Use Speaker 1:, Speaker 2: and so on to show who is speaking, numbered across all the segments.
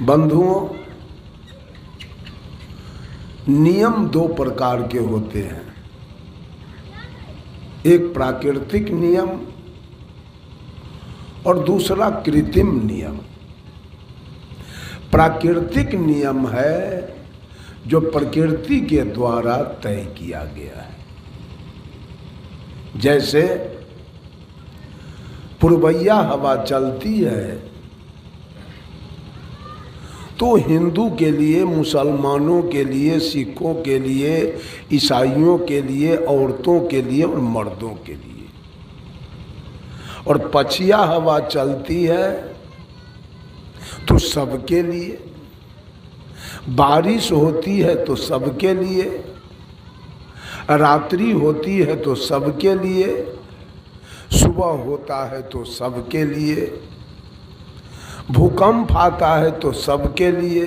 Speaker 1: बंधुओं, नियम दो प्रकार के होते हैं। एक प्राकृतिक नियम और दूसरा कृत्रिम नियम। प्राकृतिक नियम है जो प्रकृति के द्वारा तय किया गया है। जैसे पूर्वैया हवा चलती है तो हिंदू के लिए, मुसलमानों के लिए, सिखों के लिए, ईसाइयों के लिए, औरतों के लिए और मर्दों के लिए। और पछिया हवा चलती है तो सबके लिए। बारिश होती है तो सबके लिए, रात्रि होती है तो सबके लिए, सुबह होता है तो सबके लिए, भूकंप आता है तो सबके लिए,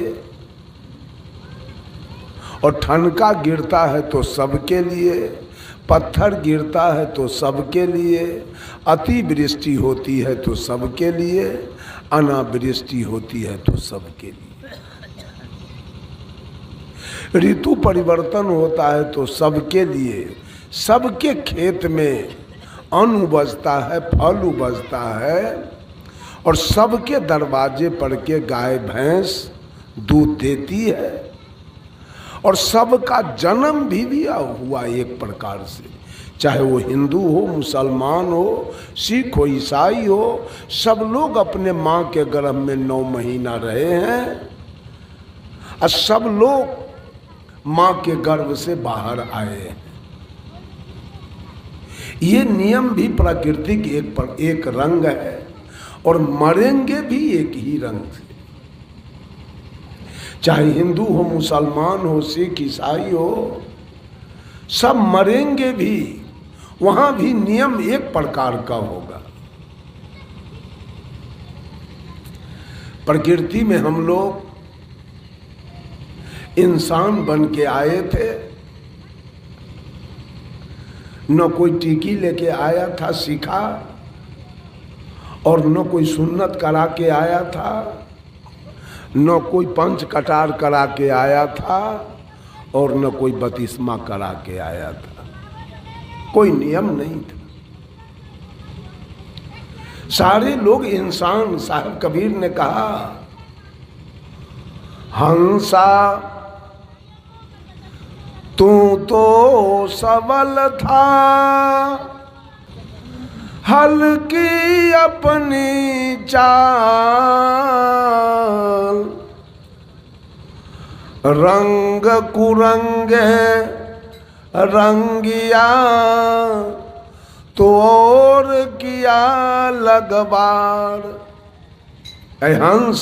Speaker 1: और ठनका गिरता है तो सबके लिए, पत्थर गिरता है तो सबके लिए, अतिवृष्टि होती है तो सबके लिए, अनावृष्टि होती है तो सबके लिए, ऋतु परिवर्तन होता है तो सबके लिए। सबके खेत में अन्न उपजता है, फल उपजता है, और सबके दरवाजे पर के गाय भैंस दूध देती है, और सबका जन्म भी हुआ एक प्रकार से। चाहे वो हिंदू हो, मुसलमान हो, सिख हो, ईसाई हो, सब लोग अपने माँ के गर्भ में 9 महीना रहे हैं और सब लोग माँ के गर्भ से बाहर आए हैं। ये नियम भी प्राकृतिक एक रंग है, और मरेंगे भी एक ही रंग से। चाहे हिंदू हो, मुसलमान हो, सिख, ईसाई हो, सब मरेंगे भी। वहां भी नियम एक प्रकार का होगा। प्रकृति में हम लोग इंसान बन के आए थे। न कोई टीकी लेके आया था सीखा, और न कोई सुन्नत करा के आया था, न कोई पंच कटार करा के आया था, और न कोई बतिस्मा करा के आया था। कोई नियम नहीं था। सारे लोग इंसान। साहब कबीर ने कहा, हंसा तू तो सबल था, हल्की अपनी चाल, रंग कुरंगे रंगिया तो और किया लगबार। ऐ हंस,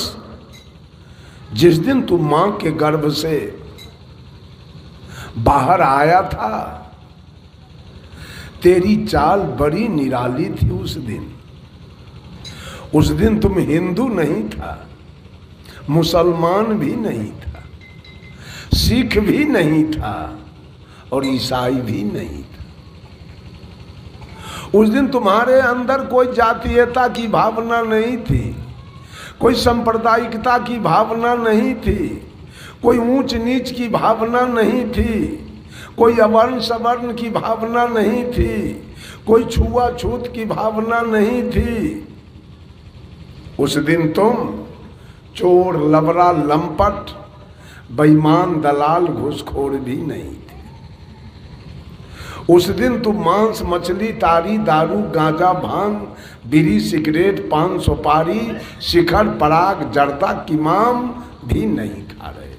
Speaker 1: जिस दिन तू मां के गर्भ से बाहर आया था, तेरी चाल बड़ी निराली थी। उस दिन तुम हिंदू नहीं था, मुसलमान भी नहीं था, सिख भी नहीं था, और ईसाई भी नहीं था। उस दिन तुम्हारे अंदर कोई जातीयता की भावना नहीं थी, कोई सांप्रदायिकता की भावना नहीं थी, कोई ऊंच नीच की भावना नहीं थी, कोई अवर्ण सवर्ण की भावना नहीं थी, कोई छुआछूत की भावना नहीं थी। उस दिन तुम चोर, लबरा, लंपट, बेईमान, दलाल, घूसखोर भी नहीं थे। उस दिन तुम मांस, मछली, तारी, दारू, गांजा, भांग, बीड़ी, सिगरेट, पान, सुपारी, शिखर, पराग, जर्दा, किमाम भी नहीं खा रहे।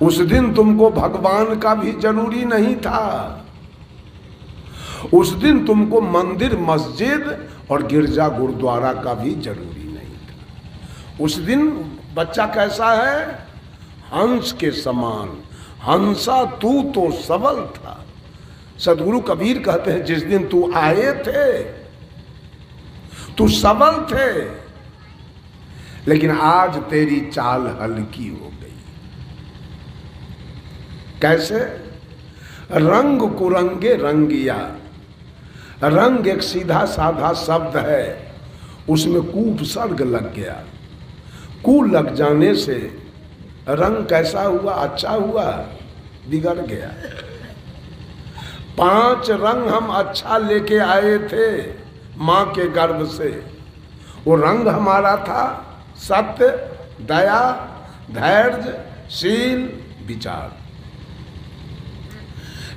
Speaker 1: उस दिन तुमको भगवान का भी जरूरी नहीं था। उस दिन तुमको मंदिर, मस्जिद और गिरजा, गुरुद्वारा का भी जरूरी नहीं था। उस दिन बच्चा कैसा है? हंस के समान। हंसा तू तो सबल था। सदगुरु कबीर कहते हैं, जिस दिन तू आए थे तू सबल थे, लेकिन आज तेरी चाल हल्की हो गई। कैसे? रंग कुरंगे रंगिया। रंग एक सीधा साधा शब्द है, उसमें कुपसर्ग लग गया। कु लग जाने से रंग कैसा हुआ? अच्छा हुआ? बिगड़ गया। 5 रंग हम अच्छा लेके आए थे माँ के गर्भ से। वो रंग हमारा था सत्य, दया, धैर्य, शील, विचार।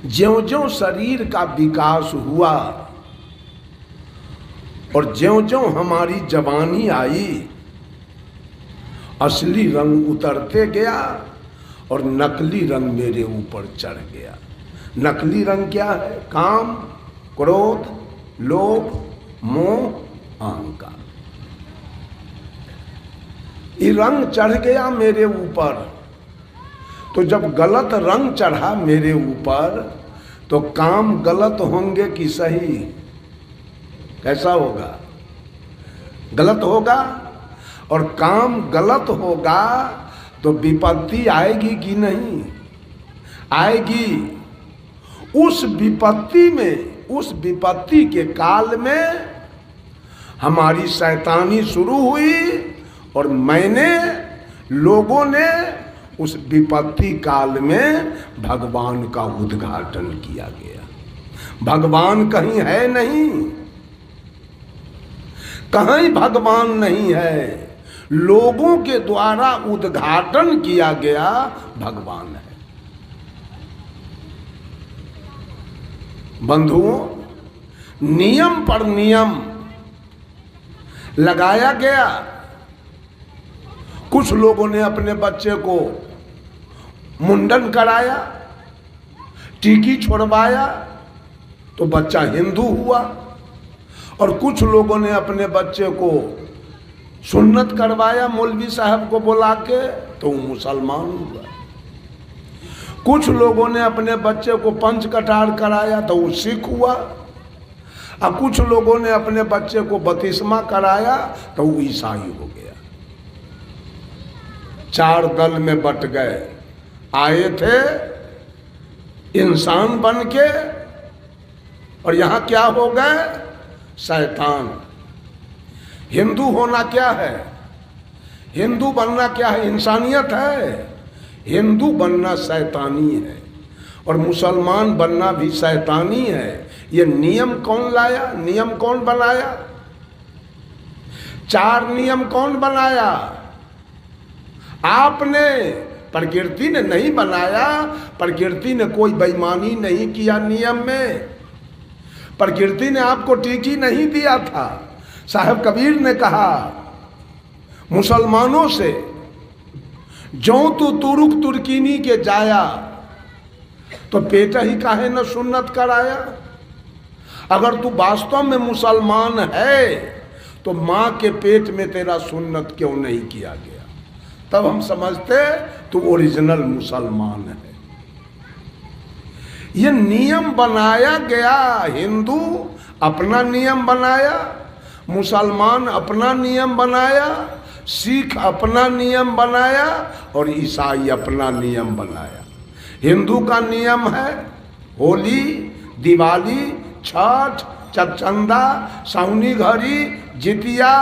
Speaker 1: ज्यों-ज्यों शरीर का विकास हुआ और ज्यों-ज्यों हमारी जवानी आई, असली रंग उतरते गया और नकली रंग मेरे ऊपर चढ़ गया। नकली रंग क्या है? काम, क्रोध, लोभ, मोह, अहंकार। ये रंग चढ़ गया मेरे ऊपर। तो जब गलत रंग चढ़ा मेरे ऊपर तो काम गलत होंगे कि सही? कैसा होगा? गलत होगा। और काम गलत होगा तो विपत्ति आएगी कि नहीं? आएगी। उस विपत्ति में, उस विपत्ति के काल में हमारी शैतानी शुरू हुई और मैंने, लोगों ने उस विपत्ति काल में भगवान का उद्घाटन किया गया। भगवान कहीं है नहीं, कहीं भगवान नहीं है। लोगों के द्वारा उद्घाटन किया गया भगवान है। बंधुओं, नियम पर नियम लगाया गया। कुछ लोगों ने अपने बच्चे को मुंडन कराया, टीकी छोड़वाया तो बच्चा हिंदू हुआ। और कुछ लोगों ने अपने बच्चे को सुन्नत करवाया मौलवी साहब को बुला के तो वो मुसलमान हुआ। कुछ लोगों ने अपने बच्चे को पंच कटार कराया तो वो सिख हुआ। और कुछ लोगों ने अपने बच्चे को बपतिस्मा कराया तो वो ईसाई हो गया। 4 दल में बट गए। आए थे इंसान बन के और यहां क्या हो गए? शैतान। हिंदू होना क्या है? हिंदू बनना क्या है? इंसानियत है। हिंदू बनना शैतानी है और मुसलमान बनना भी शैतानी है। ये नियम कौन लाया? नियम कौन बनाया? 4 नियम कौन बनाया? आपने। प्रकृति ने नहीं बनाया। प्रकृति ने कोई बेईमानी नहीं किया नियम में। प्रकृति ने आपको टीकी नहीं दिया था। साहब कबीर ने कहा मुसलमानों से, जो तू तुरुक तुर्कीनी के जाया तो पेट ही काहे न सुन्नत कराया। अगर तू वास्तव में मुसलमान है तो माँ के पेट में तेरा सुन्नत क्यों नहीं किया गया? तब हम समझते तू ओरिजिनल मुसलमान है। ये नियम बनाया गया। हिंदू अपना नियम बनाया, मुसलमान अपना नियम बनाया, सिख अपना नियम बनाया और ईसाई अपना नियम बनाया। हिंदू का नियम है होली, दिवाली, छठ, चकचंदा, सावनी घड़ी, जितिया,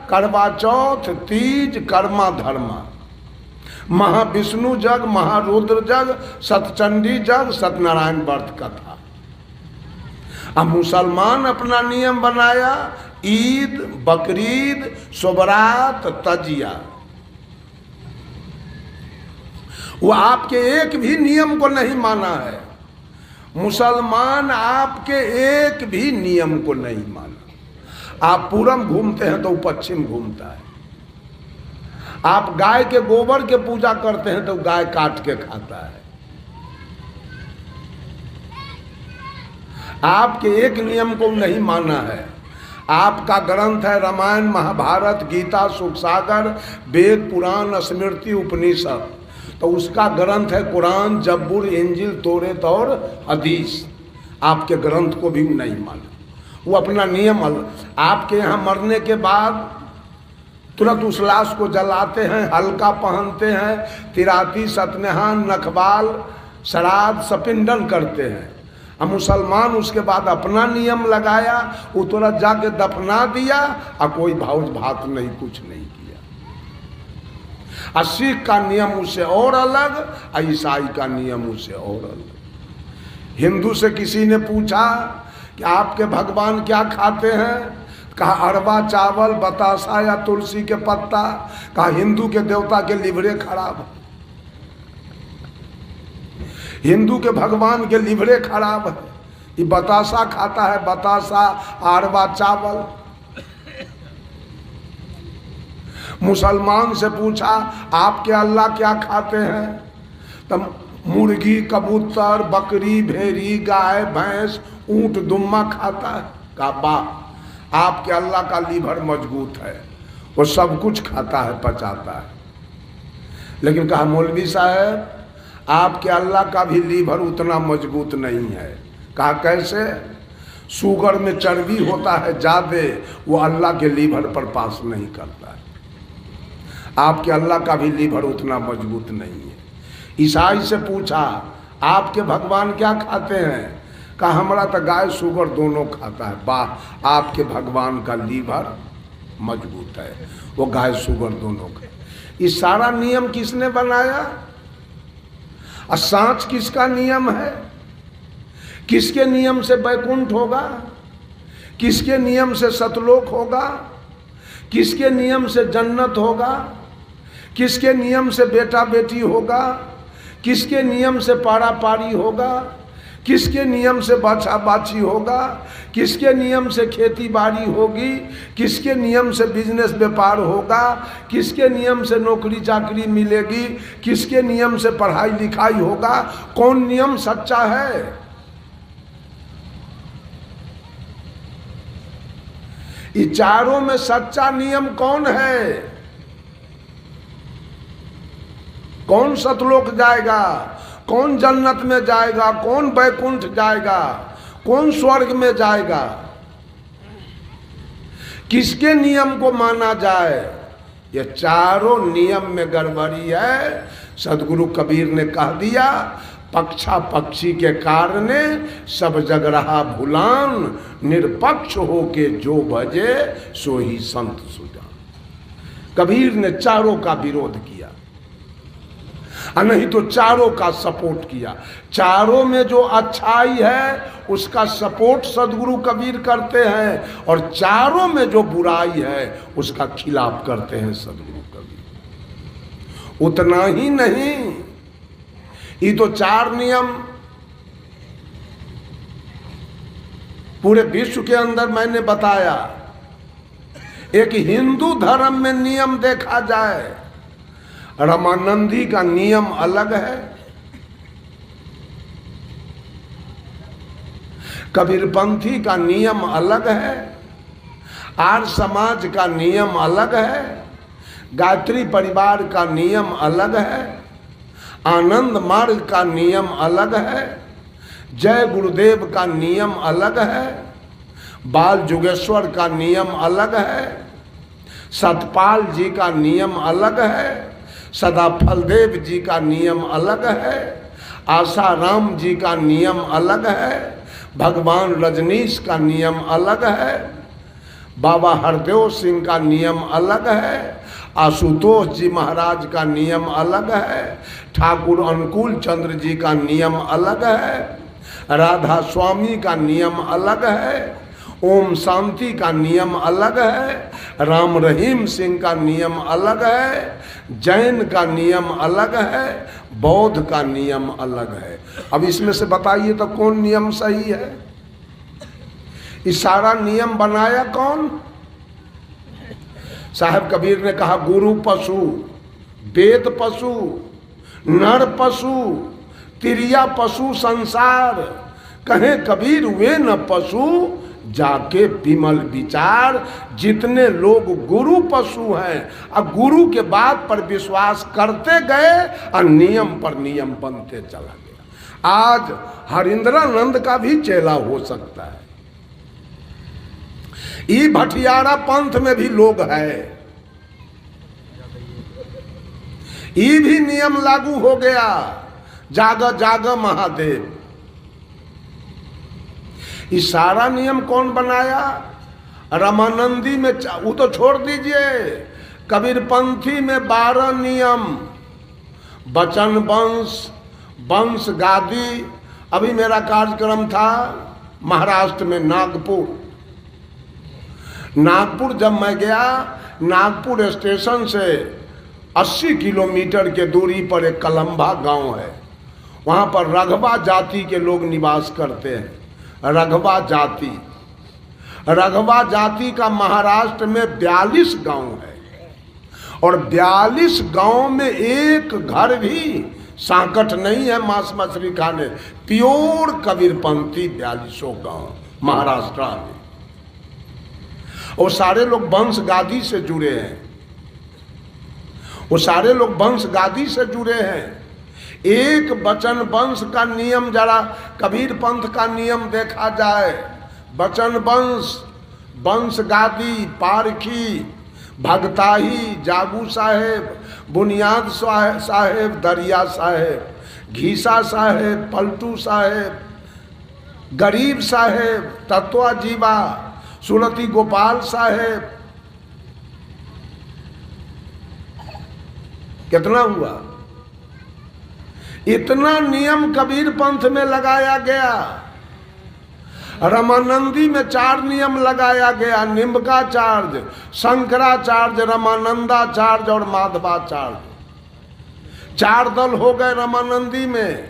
Speaker 1: करवा चौथ, तीज, कर्मा धर्मा, महाविष्णु जग, महारुद्र जग, सतचंडी जग, सत्यनारायण व्रत कथा। अब मुसलमान अपना नियम बनाया ईद, बकरीद, शुभरात, तजिया। वो आपके एक भी नियम को नहीं माना है। मुसलमान आपके एक भी नियम को नहीं माना। आप पूरब घूमते हैं तो वो पश्चिम घूमता है। आप गाय के गोबर के पूजा करते हैं तो गाय काट के खाता है। आपके एक नियम को नहीं माना है। आपका ग्रंथ है रामायण, महाभारत, गीता, सुख सागर, वेद, पुराण, स्मृति, उपनिषद। तो उसका ग्रंथ है कुरान, जब्बूर, इंजिल, तौरेत और हदीस। आपके ग्रंथ को भी नहीं माना। वो अपना नियम। आपके यहाँ मरने के बाद तुरंत उस लाश को जलाते हैं, हल्का पहनते हैं, तिराती, सत्यनारायण, नखबाल, श्राद्ध, सपिंडन करते हैं। अब मुसलमान उसके बाद अपना नियम लगाया, वो तुरंत जाके दफना दिया और कोई भाव भात नहीं, कुछ नहीं किया। और सिख का नियम उससे और अलग, और ईसाई का नियम उससे और अलग। हिंदू से किसी ने पूछा कि आपके भगवान क्या खाते हैं, कहा अरबा चावल, बतासा या तुलसी के पत्ता। कहा हिंदू के देवता के लिवरे खराब है, हिंदू के भगवान के लिवरे खराब है, ये बतासा खाता है, बतासा अरबा चावल। मुसलमान से पूछा आपके अल्लाह क्या खाते हैं, तब मुर्गी, कबूतर, बकरी, भेड़ी, गाय, भैंस, ऊंट, दुम्मा खाता है। कहा वाह, आपके अल्लाह का लीवर मजबूत है, वो सब कुछ खाता है, पचाता है। लेकिन कहा मौलवी साहब, आपके अल्लाह का भी लीवर उतना मजबूत नहीं है। कहा कैसे? शुगर में चर्बी होता है ज़्यादा, वो अल्लाह के लीवर पर पास नहीं करता है। आपके अल्लाह का भी लीवर उतना मजबूत नहीं है। ईसाई से पूछा आपके भगवान क्या खाते हैं, कहा हमारा तो गाय शुगर दोनों खाता है। वाह, आपके भगवान का लीवर मजबूत है, वो गाय शुगर दोनों का। ये सारा नियम किसने बनाया? और सांच किसका नियम है? किसके नियम से बैकुंठ होगा, किसके नियम से सतलोक होगा, किसके नियम से जन्नत होगा, किसके नियम से बेटा बेटी होगा, किसके नियम से पारा पारी होगा, किसके नियम से बाछा बाछी होगा, किसके नियम से खेती बाड़ी होगी, किसके नियम से बिजनेस व्यापार होगा, किसके नियम से नौकरी चाकरी मिलेगी, किसके नियम से पढ़ाई लिखाई होगा। कौन नियम सच्चा है? ये चारों में सच्चा नियम कौन है? कौन सतलोक जाएगा, कौन जन्नत में जाएगा, कौन बैकुंठ जाएगा, कौन स्वर्ग में जाएगा, किसके नियम को माना जाए? ये चारों नियम में गड़बड़ी है। सदगुरु कबीर ने कह दिया, पक्षा पक्षी के कारणे सब जग रहा भुलान, निरपक्ष होके जो भजे सो ही संत सुजान। कबीर ने चारों का विरोध किया, और नहीं तो चारों का सपोर्ट किया। चारों में जो अच्छाई है उसका सपोर्ट सदगुरु कबीर करते हैं, और चारों में जो बुराई है उसका खिलाफ करते हैं सदगुरु कबीर। उतना ही नहीं, ये तो चार नियम पूरे विश्व के अंदर मैंने बताया। एक हिंदू धर्म में नियम देखा जाए, रामानंदी का नियम अलग है, कबीरपंथी का नियम अलग है, आर्य समाज का नियम अलग है, गायत्री परिवार का नियम अलग है, आनंद मार्ग का नियम अलग है, जय गुरुदेव का नियम अलग है, बाल जुगेश्वर का नियम अलग है, सतपाल जी का नियम अलग है, सदा फलदेव जी का नियम अलग है, आसाराम जी का नियम अलग है, भगवान रजनीश का नियम अलग है, बाबा हरदेव सिंह का नियम अलग है, आशुतोष जी महाराज का नियम अलग है, ठाकुर अनुकूल चंद्र जी का नियम अलग है, राधा स्वामी का नियम अलग है, ओम शांति का नियम अलग है, राम रहीम सिंह का नियम अलग है, जैन का नियम अलग है, बौद्ध का नियम अलग है। अब इसमें से बताइए तो कौन नियम सही है? ये सारा नियम बनाया कौन? साहब कबीर ने कहा, गुरु पशु, वेद पशु, नर पशु, तिरिया पशु संसार, कहे कबीर वे न पशु जाके विमल विचार। जितने लोग गुरु पशु हैं और गुरु के बात पर विश्वास करते गए और नियम पर नियम बनते चला गया। आज हरिंद्रानंद का भी चेला हो सकता है। ये भटियारा पंथ में भी लोग हैं, ये भी नियम लागू हो गया, जाग जाग महादेव। ये सारा नियम कौन बनाया? रामानंदी में वो तो छोड़ दीजिए, कबीरपंथी में 12 नियम, वचन वंश, वंश गादी। अभी मेरा कार्यक्रम था महाराष्ट्र में नागपुर जब मैं गया, नागपुर स्टेशन से 80 किलोमीटर के दूरी पर एक कलम्बा गांव है, वहाँ पर रघवा जाति के लोग निवास करते हैं। रघवा जाति का महाराष्ट्र में 42 गांव है, और 42 गांव में एक घर भी सांकट नहीं है मांस मछली खाने। प्योर कबीरपंथी 42 गांव महाराष्ट्र में, और सारे लोग वंश गादी से जुड़े हैं। वो सारे लोग वंश गादी से जुड़े हैं। एक वचन वंश का नियम, जरा कबीर पंथ का नियम देखा जाए, वचन वंश, वंश गादी, पारखी, भगताही, जागू साहेब, बुनियाद साहेब, दरिया साहेब, घीसा साहेब, पलटू साहेब, गरीब साहेब, तत्वा जीवा, सुरती गोपाल साहेब। कितना हुआ? इतना नियम कबीर पंथ में लगाया गया। रामानंदी में 4 नियम लगाया गया, निम्बकाचार्य, शंकराचार्य, रामानंदाचार्य और माधवाचार्य। 4 दल हो गए रामानंदी में।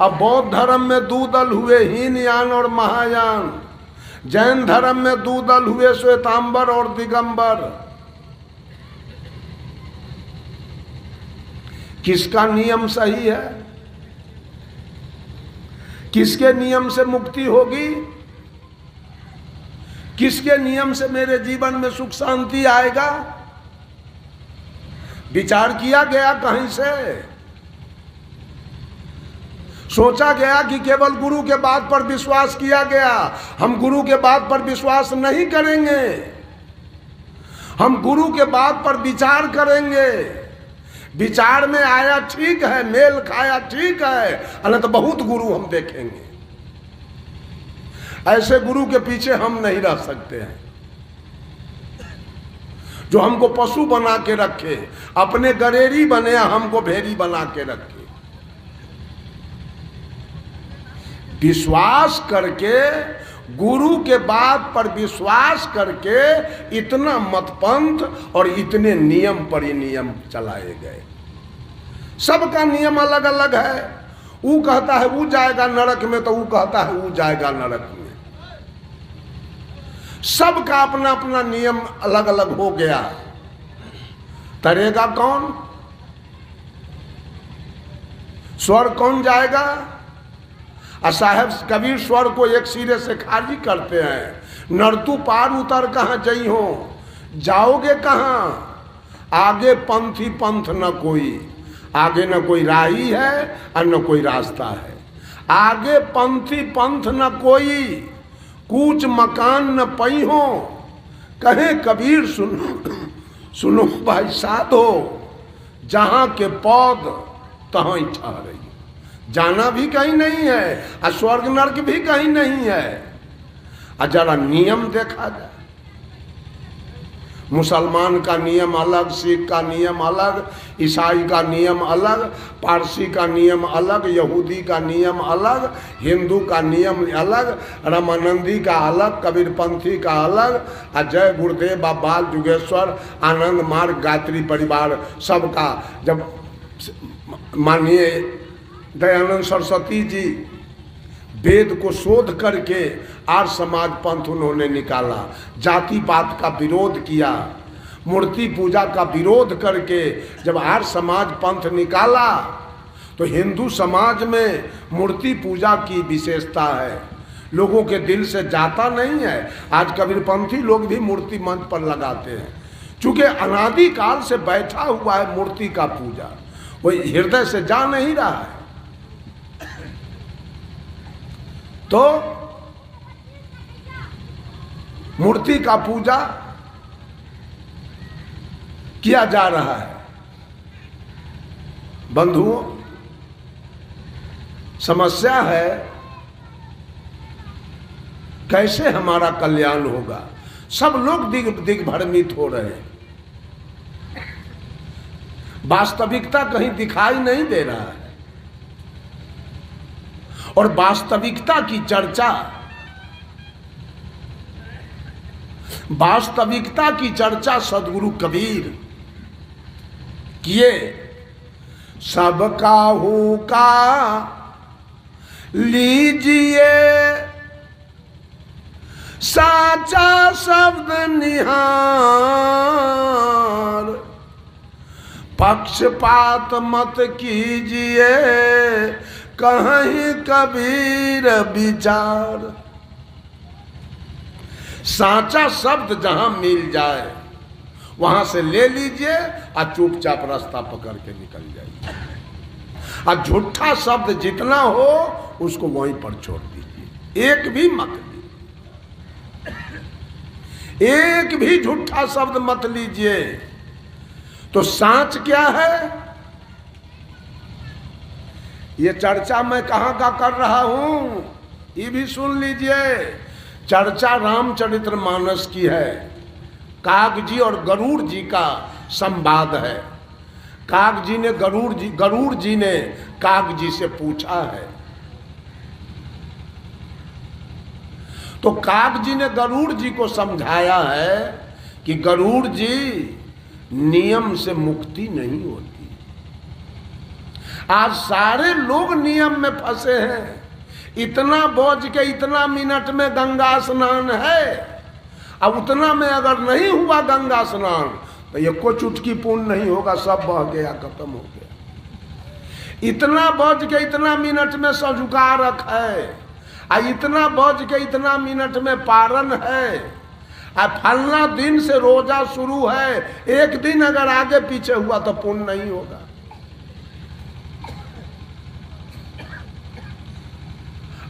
Speaker 1: अब बौद्ध धर्म में 2 दल हुए, हीनयान और महायान। जैन धर्म में 2 दल हुए, श्वेतांबर और दिगंबर। किसका नियम सही है? किसके नियम से मुक्ति होगी? किसके नियम से मेरे जीवन में सुख शांति आएगा? विचार किया गया कहीं से? सोचा गया कि केवल गुरु के बात पर विश्वास किया गया। हम गुरु के बात पर विश्वास नहीं करेंगे, हम गुरु के बात पर विचार करेंगे। विचार में आया ठीक है, मेल खाया ठीक है, अरे तो बहुत गुरु हम देखेंगे। ऐसे गुरु के पीछे हम नहीं रह सकते हैं जो हमको पशु बना के रखे, अपने गरेरी बने, हमको भेड़ी बना के रखे। विश्वास करके, गुरु के बात पर विश्वास करके इतना मतपंथ और इतने नियम परिनियम चलाए गए। सबका नियम अलग अलग है। वो कहता है वो जाएगा नरक में, तो वो कहता है वो जाएगा नरक में। सबका अपना अपना नियम अलग अलग हो गया। तरेगा कौन? स्वर्ग कौन जाएगा? साहेब कबीर स्वर को एक सिरे से खाली करते हैं। नरतू पार उतर कहाँ जई हो, जाओगे कहाँ? आगे पंथी पंथ न कोई, आगे न कोई राही है और न कोई रास्ता है। आगे पंथी पंथ न कोई, कूच मकान न पई हो। कहे कबीर सुनो भाई साधो, जहाँ के पौध तहाँ ही ठहरे। जाना भी कहीं नहीं है और स्वर्ग नरक भी कहीं नहीं है। और जरा नियम देखा जाए, मुसलमान का नियम अलग, सिख का नियम अलग, ईसाई का नियम अलग, पारसी का नियम अलग, यहूदी का नियम अलग, हिंदू का नियम अलग, रामानंदी का अलग, कबीरपंथी का अलग। और जय गुरुदेव बाल जुगेश्वर आनंद मार्ग गायत्री परिवार सबका। जब माननीय दयानंद सरस्वती जी वेद को शोध करके आर्य समाज पंथ उन्होंने निकाला, जाति पात का विरोध किया, मूर्ति पूजा का विरोध करके जब आर्य समाज पंथ निकाला, तो हिंदू समाज में मूर्ति पूजा की विशेषता है, लोगों के दिल से जाता नहीं है। आज कबीरपंथी लोग भी मूर्ति मंच पर लगाते हैं, चूँकि अनादिकाल से बैठा हुआ है मूर्ति का पूजा, वो हृदय से जा नहीं रहा है। तो मूर्ति का पूजा किया जा रहा है। बंधुओं, समस्या है कैसे हमारा कल्याण होगा। सब लोग दिग्भ्रमित हो रहे हैं, वास्तविकता कहीं दिखाई नहीं दे रहा है। और वास्तविकता की चर्चा, वास्तविकता की चर्चा सदगुरु कबीर किए। सबका होका लीजिए साचा शब्द निहार, पक्षपात मत कीजिए कहीं कबीर विचार। साचा शब्द जहां मिल जाए वहां से ले लीजिए और चुपचाप रास्ता पकड़ के निकल जाइए। और झूठा शब्द जितना हो उसको वहीं पर छोड़ दीजिए, एक भी मत लीजिए, एक भी झूठा शब्द मत लीजिए। तो सांच क्या है, ये चर्चा मैं कहां का कर रहा हूं ये भी सुन लीजिए। चर्चा रामचरितमानस की है, काग जी और गरुड़ जी का संवाद है। काग जी ने गरुड़ जी ने काग जी से पूछा है, तो काग जी ने गरुड़ जी को समझाया है कि गरुड़ जी नियम से मुक्ति नहीं होती। आज सारे लोग नियम में फंसे हैं। इतना बोझ के इतना मिनट में गंगा स्नान है, अब उतना में अगर नहीं हुआ गंगा स्नान तो ये कोई चुटकी पूर्ण नहीं होगा, सब बह गया, खत्म हो गया। इतना बोझ के इतना मिनट में सजुका रख है, इतना बोझ के इतना मिनट में पारण है, फलना दिन से रोजा शुरू है, एक दिन अगर आगे पीछे हुआ तो पुण्य नहीं होगा।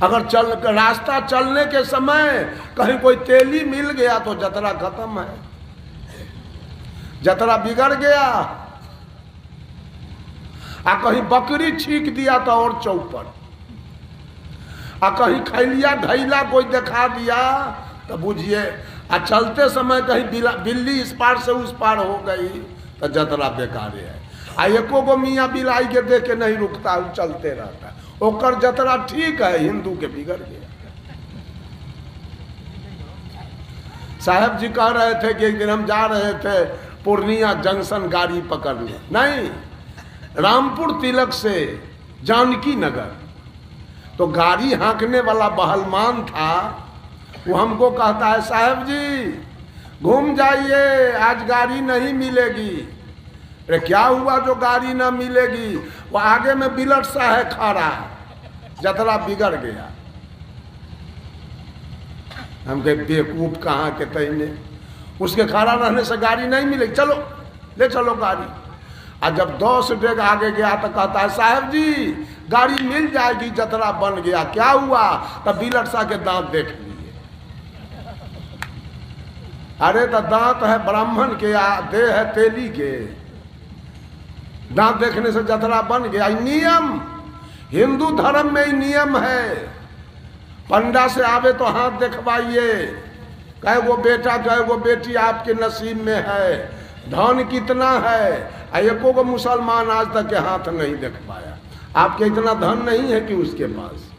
Speaker 1: अगर रास्ता चलने के समय कहीं कोई तेली मिल गया तो जतरा खत्म है, जतरा बिगड़ गया। कहीं बकरी छींक दिया तो और चौपट, कहीं खैलिया ढैला कोई दिखा दिया तो बुझिए, चलते समय कहीं बिल्ली इस पार से उस पार हो गई तो जतरा बेकार है। एको गो मियाँ बिलाई के देख के नहीं रुकता, चलते रहता है, ओकर जतरा ठीक है, हिंदू के बिगड़ गया। साहब जी कह रहे थे कि एक दिन हम जा रहे थे पूर्णिया जंक्शन गाड़ी पकड़ने, नहीं रामपुर तिलक से जानकी नगर, तो गाड़ी हाँकने वाला बहलमान था, वो हमको कहता है साहब जी घूम जाइए, आज गाड़ी नहीं मिलेगी। अरे क्या हुआ जो गाड़ी ना मिलेगी, वो आगे में बिलट सा है खड़ा, जतरा बिगड़ गया। हम कहे बेवकूफ कहाँ के तैने, उसके खड़ा रहने से गाड़ी नहीं मिलेगी, चलो ले चलो गाड़ी। और जब 10 डेग आगे गया तो कहता है साहब जी गाड़ी मिल जाएगी, जतरा बन गया। क्या हुआ, तब बिलट सा के दांत देख लिए। अरे तो दांत है ब्राह्मण के, देह है तेली के, दांत देखने से जतरा बन गया। नियम हिंदू धर्म में ही नियम है, पंडा से आवे तो हाथ दिखवाइए, कहे वो बेटा कहे वो बेटी आपके नसीब में है, धन कितना है। एको को मुसलमान आज तक के हाथ नहीं देख पाया। आपके इतना धन नहीं है कि उसके पास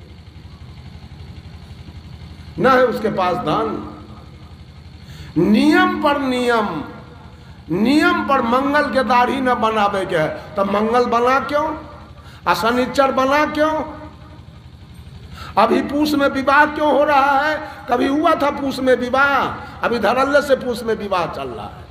Speaker 1: न है, उसके पास धन। नियम पर नियम, नियम पर मंगल के दाढ़ी न बनावे के है, तब मंगल बना क्यों, शनिचर बना क्यों। अभी पूस में विवाह क्यों हो रहा है, कभी हुआ था पूस में विवाह, अभी धड़ल्ले से पूस में विवाह चल रहा है।